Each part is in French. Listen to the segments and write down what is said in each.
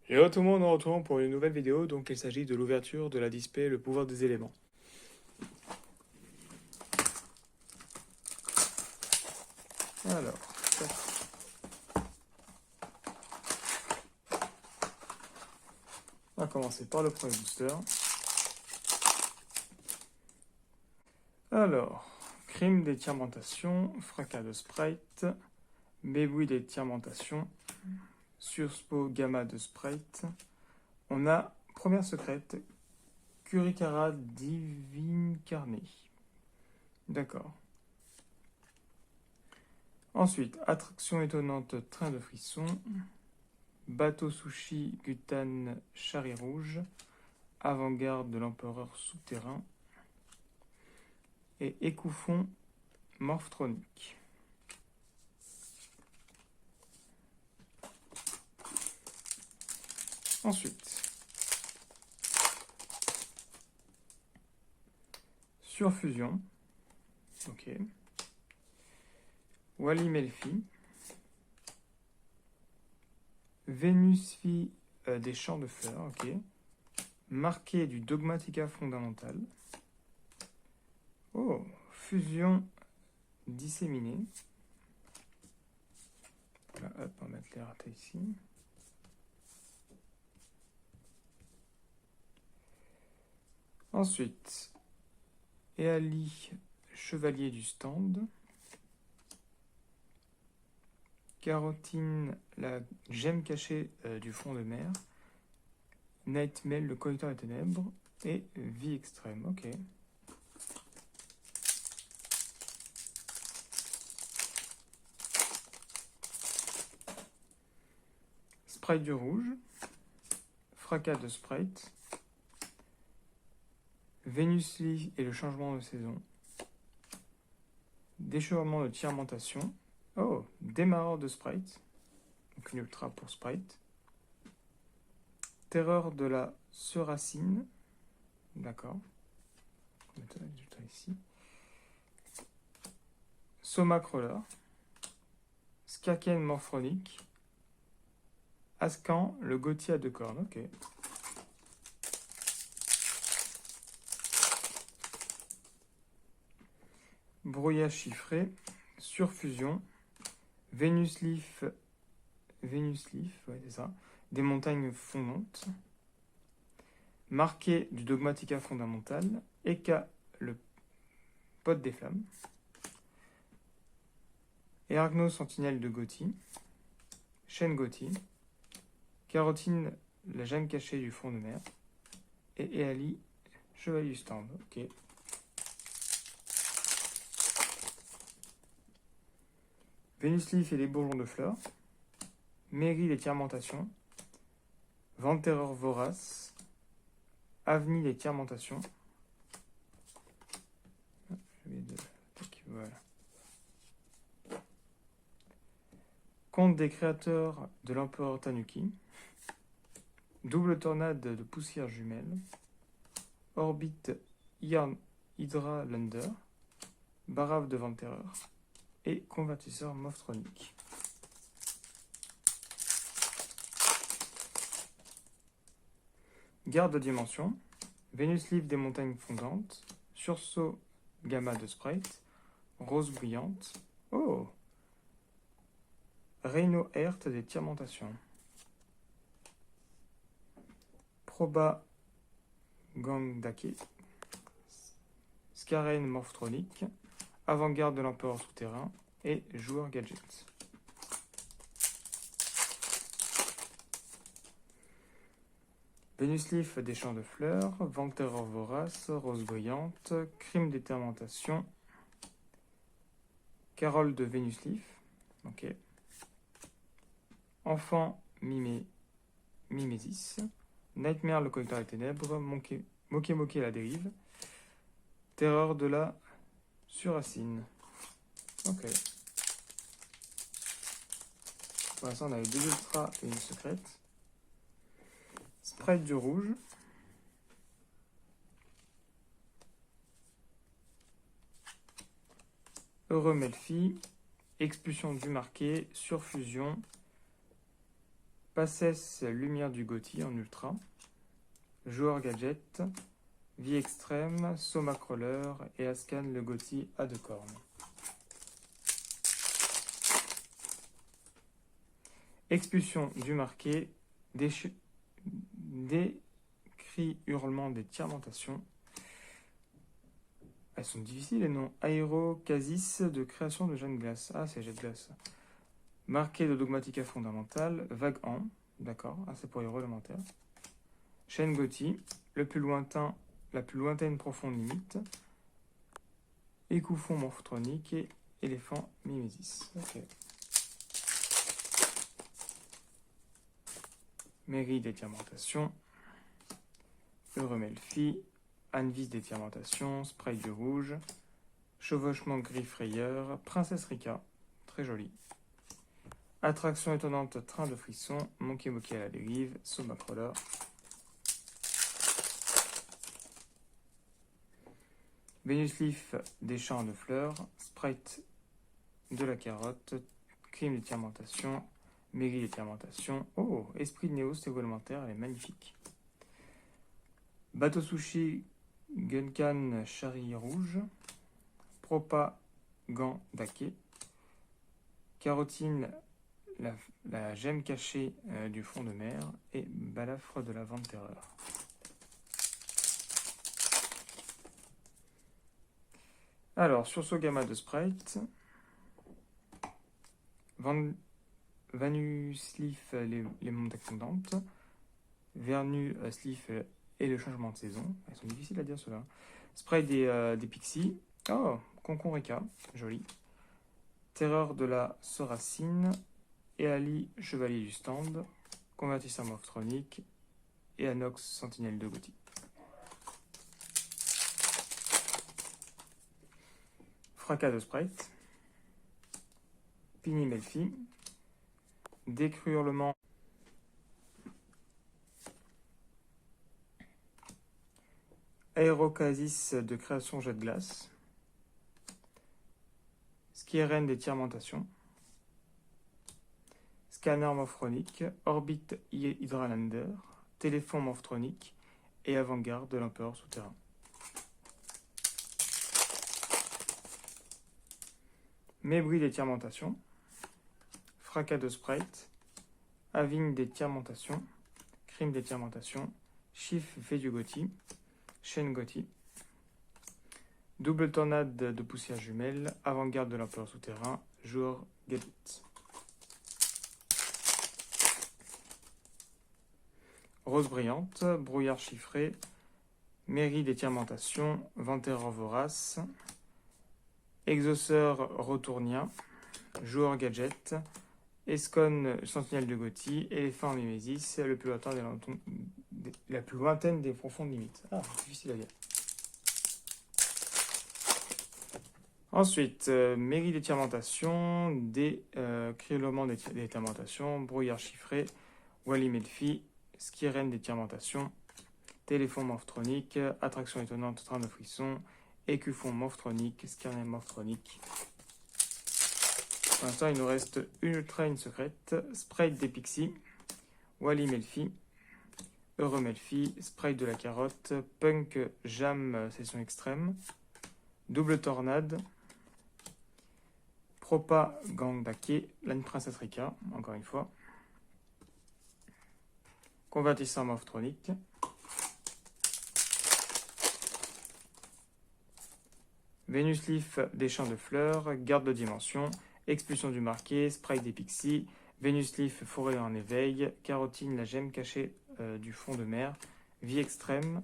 Hello tout le monde, on retrouve pour une nouvelle vidéo. Donc il s'agit de l'ouverture de la display Le pouvoir des éléments. Alors, tac. On va commencer par le premier booster. Alors, crime d'étirmentation, fracas de sprite, bébouille d'étirmentation, surspo gamma de sprite. On a première secrète, Curicara divine carnée. D'accord. Ensuite, attraction étonnante, train de frisson, bateau sushi Gutan Chari rouge, avant-garde de l'empereur souterrain et écouffon morphtronique. Ensuite, surfusion, ok. Wally Melfi, Vénus fille des champs de fleurs, ok. Marqué du dogmatica fondamental. Oh, fusion disséminée. Voilà, hop, on va mettre les ratés ici. Ensuite, Eali, chevalier du stand. Carotine, la gemme cachée du fond de mer. Nightmare, le collecteur des ténèbres. Et vie extrême, ok. Sprite du rouge. Fracas de sprite. Vénus Lee et le changement de saison. Déchirement de tirementation. Oh, démarreur de sprite. Donc une ultra pour sprite. Terreur de la suracine. D'accord. On va mettre le résultat ici. Soma Crawler. Skaken morphronique. Ascan, le Gauthier à deux cornes. Ok. Brouillage chiffré. Surfusion. Vénus Leaf, ouais, c'est ça. Des montagnes fondantes. Marqué du dogmatica fondamental. Eka, le pote des flammes. Eragno, sentinelle de Gothi. Chêne Gothi. Carotine, la gemme cachée du fond de mer. Et Eali, chevalier du stand. Ok. Vénus Leaf et les bourgeons de fleurs. Mairie des tiremontations. Venterreur vorace. Avenue des tiremontations. Voilà. Conte des créateurs de l'empereur Tanuki. Double tornade de poussière jumelle. Orbite Hydra Lander. Barave de Venterreur. Et convertisseur morphronique. Garde de dimension. Vénus Leaf des montagnes fondantes. Sursaut gamma de sprite. Rose brillante. Oh, Reino Hert des tiremontations. Proba Gangdake. Skaren morphronique. Avant-garde de l'empereur souterrain. Et joueur gadget. Vénus Leaf des champs de fleurs. Venterreur vorace. Rose brillante. Crime d'étermentation. Carole de Vénus Leaf. Ok. Enfant Mimésis. Nightmare, le collecteur des ténèbres. Moké la dérive. Terreur de la suracine. Ok. Pour l'instant, on a eu 2 ultras et une secrète. Sprite du rouge. Heureux Melfi. Expulsion du marqué. Surfusion. Passesse, lumière du Gothi en ultra. Joueur gadget. Vie extrême, Soma Crawler et Ascan le Gothi à 2 cornes. Expulsion du marqué. Des cris hurlements des tiramentations. Elles sont difficiles les noms. Aérocasis de création de Jet Glace. Ah, c'est Jet Glace. Marqué de Dogmatica fondamentale. Vague en. D'accord. Ah, c'est pour héros élémentaires. Chaîne Gothi. La plus lointaine profonde limite. Écouffon morphotronique et éléphant mimésis. Ok. Mairie d'étirmentation. Euremelfi. Anvis d'étirmentation. Spray du rouge. Chevauchement gris frayeur. Princesse Rika. Très jolie. Attraction étonnante, train de frisson. Monkey Monkey à la dérive. Soma Crawler. Venus Leaf des champs de fleurs. Sprite de la carotte. Crime d'étirmentation. Mairie d'étirmentation. Oh, esprit de Néo, c'est élémentaire, elle est magnifique. Bateau sushi. Gunkan Chari rouge. Propa Gant Dake. Carotine, la gemme cachée du fond de mer. Et balafre de la vente terreur. Alors, sursaut gamma de Sprite. Vanus Leaf, les montagnes fondantes. Vernu Leaf et le changement de saison. Elles sont difficiles à dire cela. Sprite des Pixies. Oh, Concon Rika, joli. Terreur de la Soracine. Eali, chevalier du stand. Convertisseur morphotronique. Et Anox, sentinelle de Gothi. Fracas de Sprite. Pini Melfi. Décruellement. Aérocasis de création jet de glace. Skieren d'étirmentation. Scanner morphronique. Orbite Hydralander. Téléphone morphronique. Et avant-garde de l'empereur souterrain. Mébris d'étirmentation. Fracas de Sprite. Avigne d'étirmentation. Crime d'étirmentation. Chiffre fait du Gothi. Chaîne Gothi. Double tornade de poussière jumelle. Avant-garde de l'empereur souterrain. Joueur gadget. Rose brillante. Brouillard chiffré. Mairie d'étirmentation. Ventereur vorace. Exauceur retournien. Joueur gadget. Escon sentinelle de Gothi. Éléphant mimésis. La plus lointaine des profondes limites. Ah, c'est difficile à dire. Ensuite, mairie d'étirmentation, criollement d'étirmentation, brouillard chiffré, Wally Melfi, skiren d'étirmentation, téléphone morphotronique, attraction étonnante, train de frisson, écufon morphotronique, skiren morphotronique. Pour l'instant, il nous reste une ultra, une secrète, Sprite des Pixies, Wally Melfi, Euremelfi, Sprite de la carotte, Punk Jam session extrême, double tornade, Propa Gandake, Lane Princesse Rika, encore une fois. Convertisseur morphotronique. Venus Leaf des champs de fleurs, garde de dimension, expulsion du marqué, Sprite des Pixies, Venus Leaf forêt en éveil, Carotine la gemme cachée du fond de mer, vie extrême,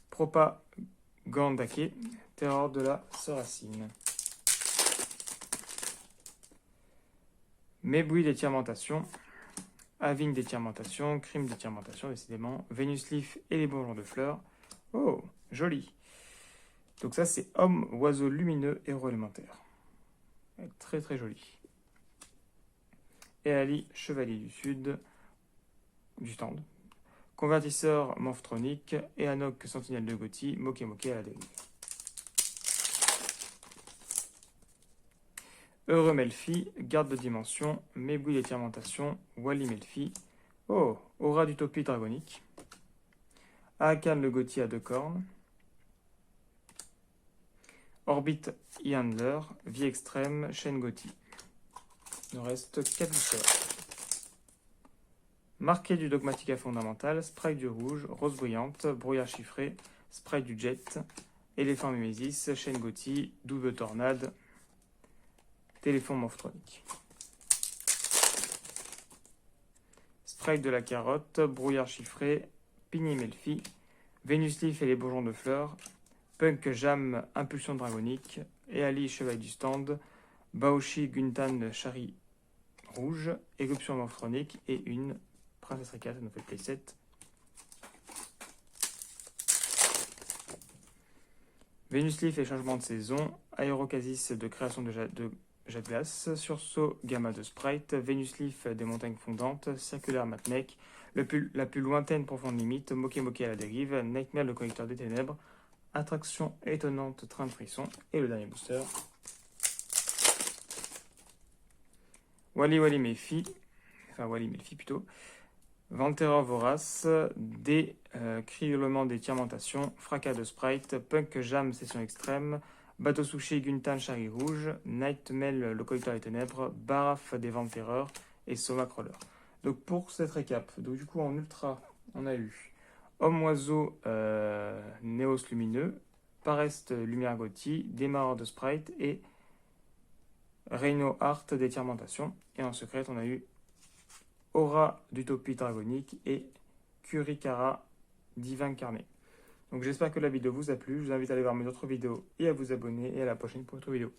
Propa Gandake, terreur de la Soracine. Mébouille d'étirmentation, Avigne d'étirmentation, Crime d'étirmentation, décidément, Venus Leaf et les bourgeons de fleurs. Oh, joli. Donc ça, c'est homme, oiseau lumineux, héros élémentaire. Très très joli. Et Ali, chevalier du sud, du stand. Convertisseur morphotronique, et Anok, sentinelle de Gothi, Moké Moké à la dérive. Heureux Melfi, garde de dimension, Mébouille d'étirmentation, Wally Melfi. Oh, Aura d'utopie dragonique. Aakan le Gauthier à 2 cornes. Orbite E-Handler, Vie extrême, Chaîne Gauthier. Il nous reste 4 boosters. Marqué du Dogmatica fondamental, Sprite du rouge, Rose brillante, Brouillard chiffré, Sprite du jet, Éléphant mimésis, Chaîne Gauthier, Double tornade, Téléphone morphotronique. Sprite de la carotte, Brouillard chiffré, Pigny Melfi, Vénus Leaf et les bourgeons de fleurs, Punk Jam, Impulsion dragonique, Eali Chevalier du stand, Baoshi Guntan Chari rouge, Éruption morphotronique et une Princesse Rika, ça nous fait le playset. Vénus Leaf et changement de saison, Aérocasis de création de jet de glace, Sursaut Gamma de Sprite, Vénus Leaf des montagnes fondantes, Circulaire Matmec, la plus lointaine profonde limite, Moké Moké à la dérive, Nightmare le collecteur des ténèbres, Attraction étonnante Train de frisson et le dernier booster. Wally Melfi, plutôt. Venterreur vorace, des crioulements d'étirmentation, Fracas de Sprite, Punk Jam session extrême, Bateau Sushi Guntan Chari rouge, Nightmare le collecteur des ténèbres, Baraf des Venterreurs et Soma Crawler. Donc pour cette récap, donc du coup en ultra, on a eu Homme Oiseau Néos Lumineux, Pareste Lumière Gauthier, Démarreur de Sprite et Reino Art d'étirmentation. Et en secret, on a eu Aura d'Utopie dragonique et Kurikara divin carnet. Donc j'espère que la vidéo vous a plu. Je vous invite à aller voir mes autres vidéos et à vous abonner. Et à la prochaine pour une autre vidéo.